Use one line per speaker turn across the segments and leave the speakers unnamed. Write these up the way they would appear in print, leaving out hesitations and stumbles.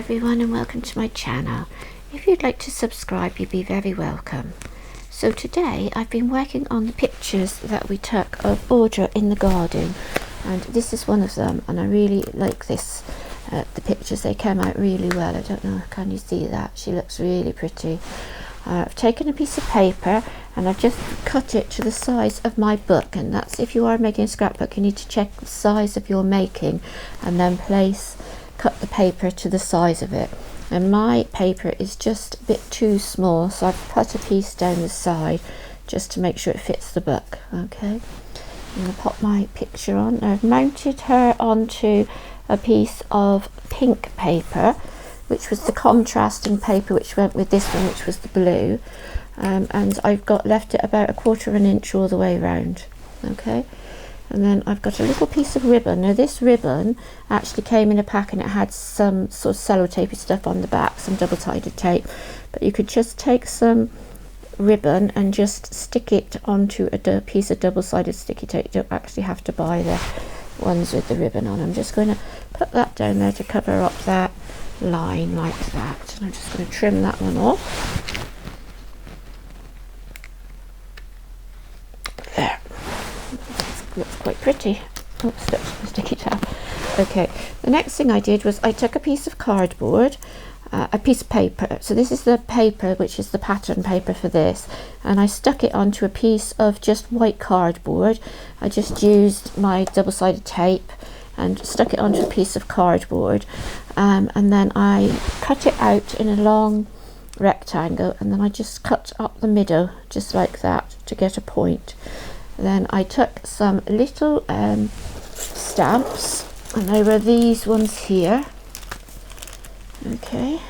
everyone, and welcome to my channel. If you'd like to subscribe, you'd be very welcome. So today I've been working on the pictures that we took of Audra in the garden, and this is one of them, and I really like this. The pictures, they came out really well. I don't know, can you see that? She looks really pretty. I've taken a piece of paper and I've just cut it to the size of my book, and that's, if you are making a scrapbook, you need to check the size of your making and then cut the paper to the size of it. And my paper is just a bit too small, so I've cut a piece down the side just to make sure it fits the book. Okay, I'm going to pop my picture on. I've mounted her onto a piece of pink paper, which was the contrasting paper which went with this one, which was the blue, and I've left it about 1/4 of an inch all the way around. Okay, and then I've got a little piece of ribbon. Now this ribbon actually came in a pack and it had some sort of sellotapey stuff on the back, some double-sided tape, but you could just take some ribbon and just stick it onto a piece of double-sided sticky tape. You don't actually have to buy the ones with the ribbon on. I'm just going to put that down there to cover up that line like that, and I'm just going to trim that one off. There, looks quite pretty. Oh, stuck to the sticky tab. Okay, the next thing I did was I took a piece of cardboard, a piece of paper, so this is the paper which is the pattern paper for this, and I stuck it onto a piece of just white cardboard. I just used my double-sided tape and stuck it onto a piece of cardboard, and then I cut it out in a long rectangle, and then I just cut up the middle just like that to get a point. Then I took some little stamps, and they were these ones here, okay,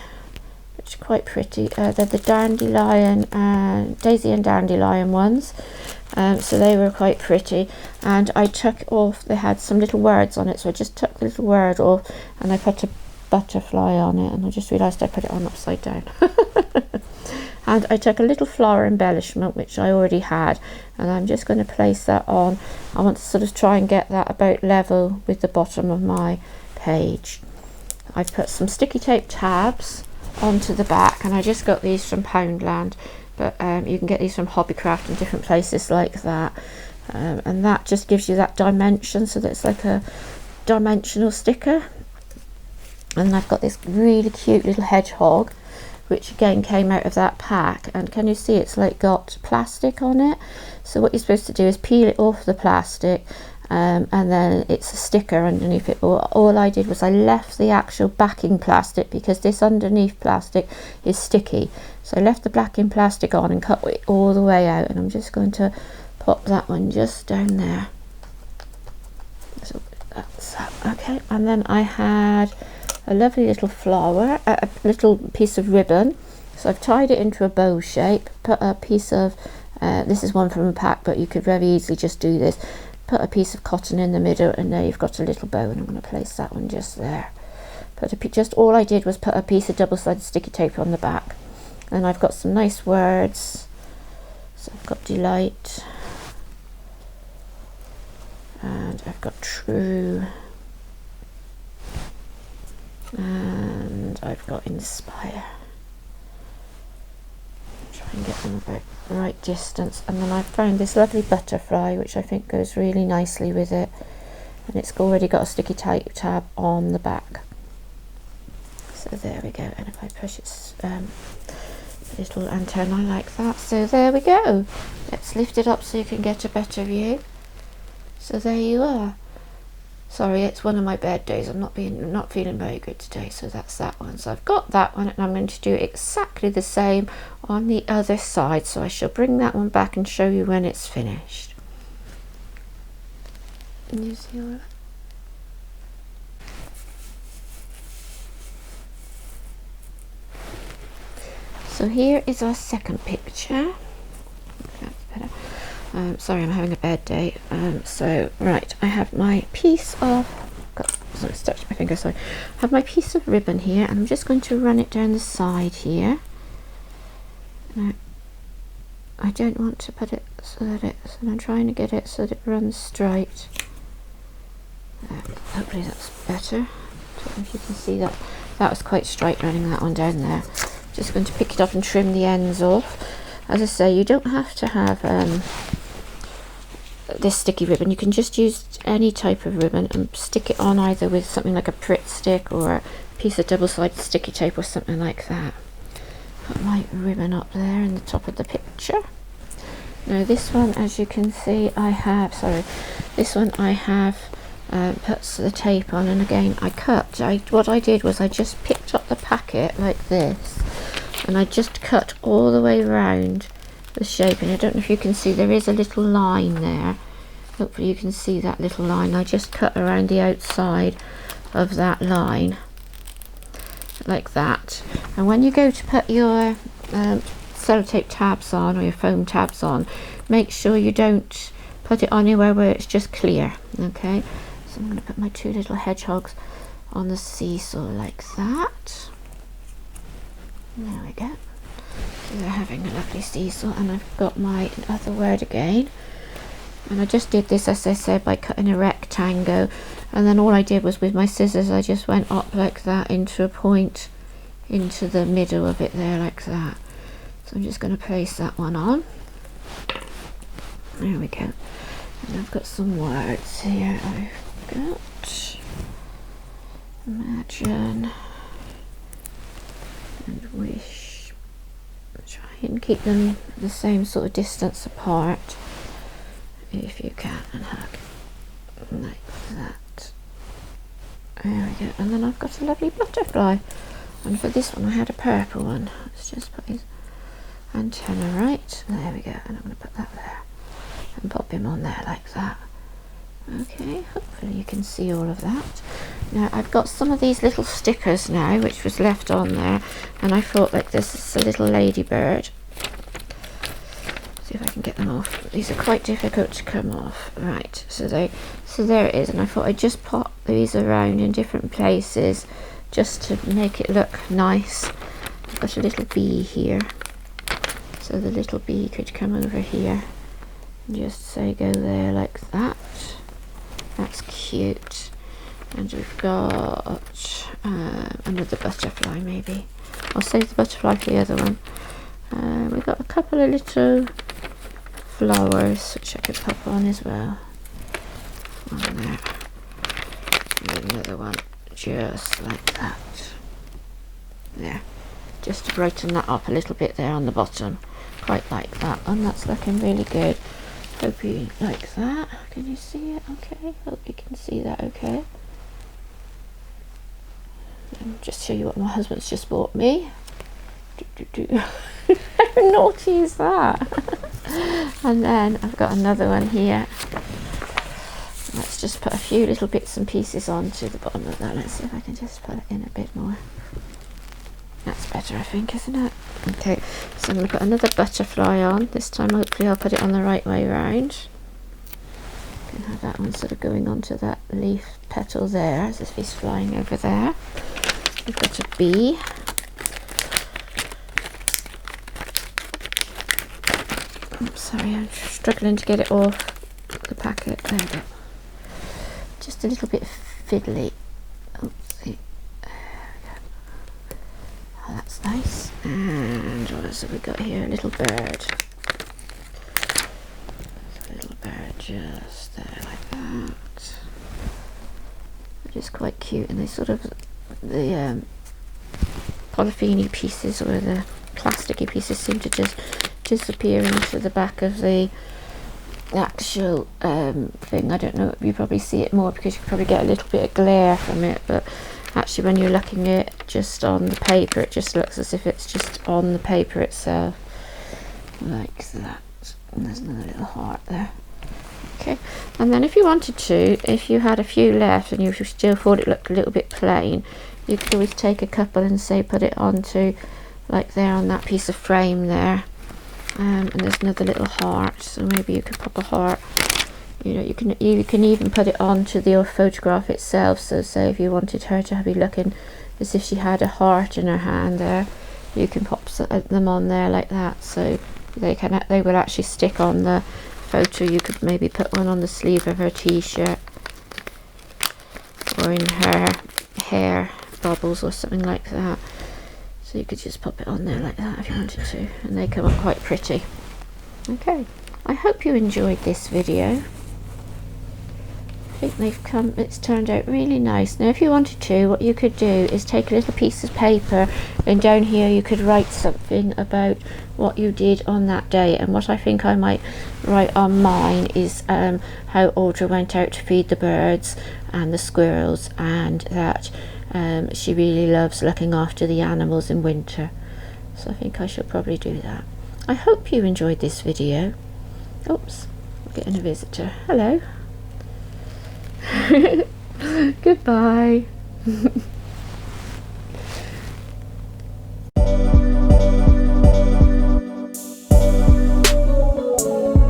which are quite pretty. They're the dandelion and daisy and dandelion ones. So they were quite pretty, and I took off, they had some little words on it, so I just took the little word off and I put a butterfly on it, and I just realised I put it on upside down. And I took a little flower embellishment which I already had, and I'm just going to place that on. I want to sort of try and get that about level with the bottom of my page. I've put some sticky tape tabs onto the back, and I just got these from Poundland, but you can get these from Hobbycraft and different places like that, and that just gives you that dimension, so that it's like a dimensional sticker. And I've got this really cute little hedgehog which again came out of that pack, and can you see it's like got plastic on it? So what you're supposed to do is peel it off the plastic, and then it's a sticker underneath it. All I did was I left the actual backing plastic, because this underneath plastic is sticky, so I left the backing plastic on and cut it all the way out, and I'm just going to pop that one just down there. So that's that. Okay, and then I had a lovely little flower, a little piece of ribbon, so I've tied it into a bow shape, put a piece of this is one from a pack, but you could very easily just do this, put a piece of cotton in the middle, and there you've got a little bow, and I'm going to place that one just there. Just all I did was put a piece of double-sided sticky tape on the back, and I've got some nice words. So I've got delight, and I've got true, and I've got inspire. Try and get them about the right distance, and then I found this lovely butterfly which I think goes really nicely with it, and it's already got a sticky tape tab on the back. So there we go, and if I push its little antenna like that, so there we go. Let's lift it up so you can get a better view. So there you are. Sorry, it's one of my bad days. I'm not feeling very good today, so that's that one. So I've got that one, and I'm going to do exactly the same on the other side. So I shall bring that one back and show you when it's finished. Can you see all that? So here is our second picture. That's better. Sorry, I'm having a bad day. So right, I have my piece of, it's stuck to my finger, sorry. I have my piece of ribbon here, and I'm just going to run it down the side here. Now, I don't want to put it so that I'm trying to get it so that it runs straight. Hopefully that's better. don't know if you can see that. That was quite straight running that one down there. Just going to pick it up and trim the ends off. As I say, you don't have to have this sticky ribbon. You can just use any type of ribbon and stick it on either with something like a Pritt stick or a piece of double-sided sticky tape or something like that. Put my ribbon up there in the top of the picture. Now this one, as you can see, I have put the tape on, and again I cut. What I did was I just picked up the packet like this, and I just cut all the way around the shape, and I don't know if you can see there is a little line there. Hopefully you can see that little line. I just cut around the outside of that line like that. And when you go to put your sellotape tabs on, or your foam tabs on, make sure you don't put it on anywhere where it's just clear. Okay, so I'm going to put my two little hedgehogs on the seesaw like that. There we go. So they're having a lovely seesaw, and I've got my other word again, and I just did this, as I said, by cutting a rectangle, and then all I did was with my scissors I just went up like that into a point into the middle of it there like that. So I'm just going to place that one on. There we go. And I've got some words here. I've got imagine and wish. Try and keep them the same sort of distance apart if you can, and hug like that. There we go. And then I've got a lovely butterfly, and for this one I had a purple one. Let's just put his antenna right. There we go. And I'm going to put that there and pop him on there like that. Okay, hopefully you can see all of that. Now I've got some of these little stickers now which was left on there, and I thought, like, this is a little ladybird. See if I can get them off. These are quite difficult to come off. Right, so there it is, and I thought I'd just pop these around in different places just to make it look nice. I've got a little bee here, so the little bee could come over here and just say go there like that. That's cute. And we've got another butterfly, maybe. I'll save the butterfly for the other one. We've got a couple of little flowers which I could pop on as well. One there. And another one just like that. There. Just to brighten that up a little bit there on the bottom. Quite like that. And that's looking really good. Hope you like that. Can you see it okay? Hope you can see that okay. And just show you what my husband's just bought me. How naughty is that? And then I've got another one here. Let's just put a few little bits and pieces onto the bottom of that. Let's see if I can just put it in a bit more. That's better, I think, isn't it? Okay, so I'm going to put another butterfly on. This time hopefully I'll put it on the right way round. You can have that one sort of going onto that leaf petal there, as if he's flying over there. We've got a bee. Oops, sorry, I'm struggling to get it off the packet. There we go. Just a little bit fiddly. Oopsie. Oh, that's nice. And what else have we got here? A little bird. A little bird just there like that. They're just quite cute, and they sort of, the polyphene pieces or the plasticky pieces seem to just disappear into the back of the actual thing. I don't know, you probably see it more because you probably get a little bit of glare from it, but actually when you're looking at it just on the paper, it just looks as if it's just on the paper itself like that. And there's another little heart there. Okay, and then if you wanted to, if you had a few left and you still thought it looked a little bit plain, you could always take a couple and say put it onto, like there on that piece of frame there. And there's another little heart, so maybe you could pop a heart. You know, you can even put it onto the photograph itself. So say if you wanted her to be looking as if she had a heart in her hand there, you can pop them on there like that, so they will actually stick on the photo. You could maybe put one on the sleeve of her t-shirt or in her hair bubbles or something like that. So you could just pop it on there like that if you wanted to, and they come up quite pretty. Okay, I hope you enjoyed this video. I think it's turned out really nice. Now if you wanted to, what you could do is take a little piece of paper, and down here you could write something about what you did on that day. And what I think I might write on mine is how Audra went out to feed the birds and the squirrels, and that she really loves looking after the animals in winter. So I think I should probably do that. I hope you enjoyed this video. Oops, I'm getting a visitor. Hello. Goodbye.